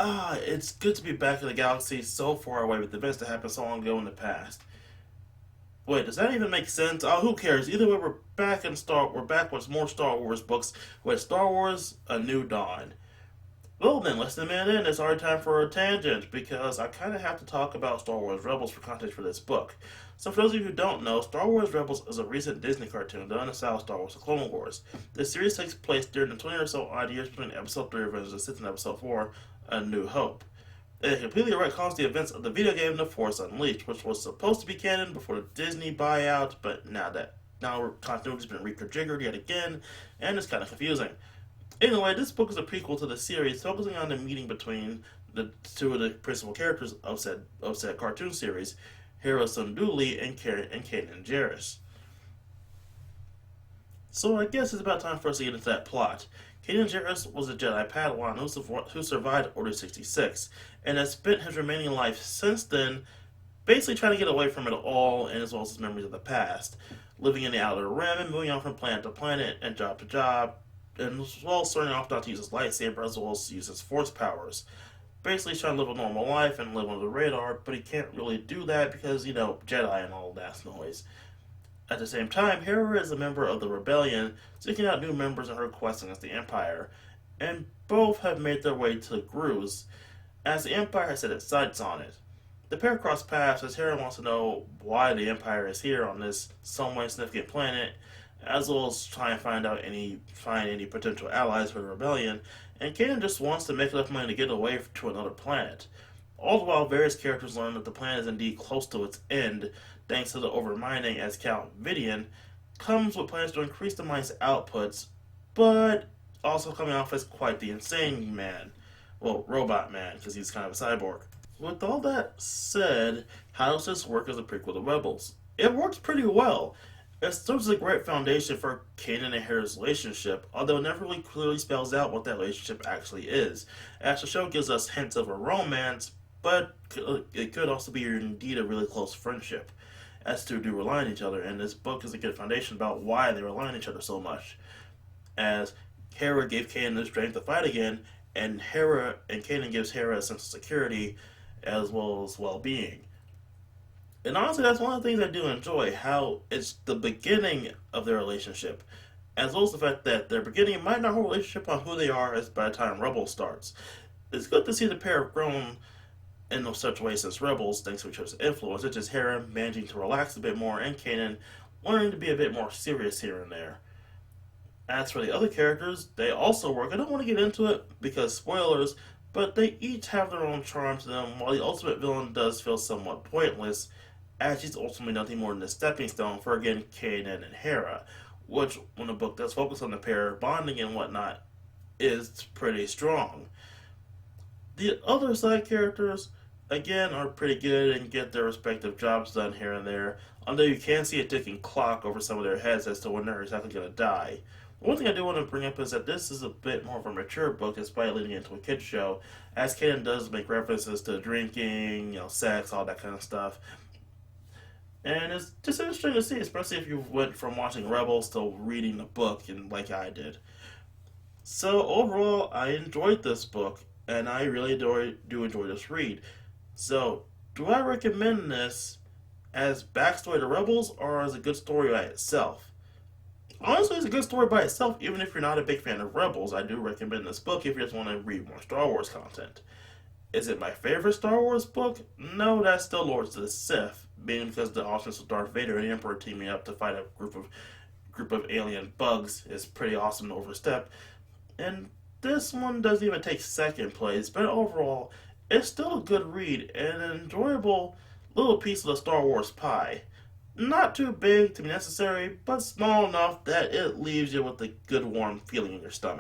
It's good to be back in the galaxy so far away with events that happened so long ago in the past. Wait, does that even make sense? Oh, who cares? Either way, we're back with more Star Wars books with Star Wars: A New Dawn. Well then, less than a minute in, it's already time for a tangent because I kind of have to talk about Star Wars Rebels for context for this book. So, for those of you who don't know, Star Wars Rebels is a recent Disney cartoon done in the style of Star Wars: The Clone Wars. This series takes place during the 20 or so odd years between Episode 3 Revenge of the Sith and Episode 4 A New Hope. It completely retcons the events of the video game The Force Unleashed, which was supposed to be canon before the Disney buyout, but now continuity's been reconfigured yet again, and it's kind of confusing. Anyway, this book is a prequel to the series, focusing on the meeting between the two of the principal characters of said cartoon series, Hera Syndulla and Kanan Jarrus. So I guess it's about time for us to get into that plot. Kanan Jarrus was a Jedi Padawan who survived Order 66, and has spent his remaining life since then basically trying to get away from it all and as well as his memories of the past, living in the Outer Rim and moving on from planet to planet and job to job, and as well as starting off not to use his lightsaber as well as use his force powers. Basically, he's trying to live a normal life and live under the radar, but he can't really do that because, Jedi and all that noise. At the same time, Hera is a member of the Rebellion, seeking out new members in her quest against the Empire, and both have made their way to Gruz, as the Empire has set its sights on it. The pair cross paths as Hera wants to know why the Empire is here on this somewhat significant planet, as well as try and find any potential allies for the rebellion. And Kanan just wants to make enough money to get away to another planet. All the while, various characters learn that the planet is indeed close to its end, thanks to the overmining as Count Vidian comes with plans to increase the mine's outputs, but also coming off as quite the insane man. Well, robot man, because he's kind of a cyborg. With all that said, how does this work as a prequel to Rebels? It works pretty well. It serves as a great foundation for Kanan and Hera's relationship, although it never really clearly spells out what that relationship actually is, as the show gives us hints of a romance, but it could also be indeed a really close friendship, as two do rely on each other, and this book is a good foundation about why they rely on each other so much, as Hera gave Kanan the strength to fight again, and Kanan gives Hera a sense of security as well as well-being. And honestly, that's one of the things I do enjoy, how it's the beginning of their relationship, as well as the fact that their beginning might not hold a relationship on who they are as by the time Rebels starts. It's good to see the pair have grown in no such way since Rebels, thanks to each other's influence, such as Hera managing to relax a bit more and Kanan learning to be a bit more serious here and there. As for the other characters, they also work. I don't want to get into it because spoilers, but they each have their own charm to them, while the ultimate villain does feel somewhat pointless, as she's ultimately nothing more than a stepping stone for, again, Kanan and Hera, which, when a book does focus on the pair bonding and whatnot, is pretty strong. The other side characters, again, are pretty good and get their respective jobs done here and there, although you can see a ticking clock over some of their heads as to when they're exactly going to die. One thing I do want to bring up is that this is a bit more of a mature book despite leading into a kid's show, as Kanan does make references to drinking, sex, all that kind of stuff. And it's just interesting to see, especially if you went from watching Rebels to reading the book, and like I did. So overall, I enjoyed this book, and I really do enjoy this read. So, do I recommend this as backstory to Rebels or as a good story by itself? Honestly, it's a good story by itself, even if you're not a big fan of Rebels. I do recommend this book if you just want to read more Star Wars content. Is it my favorite Star Wars book? No, that's still Lords of the Sith, being because the awesomeness of Darth Vader and the Emperor teaming up to fight a group of alien bugs is pretty awesome to overstep. And this one doesn't even take second place, but overall, it's still a good read and an enjoyable little piece of the Star Wars pie. Not too big to be necessary, but small enough that it leaves you with a good warm feeling in your stomach.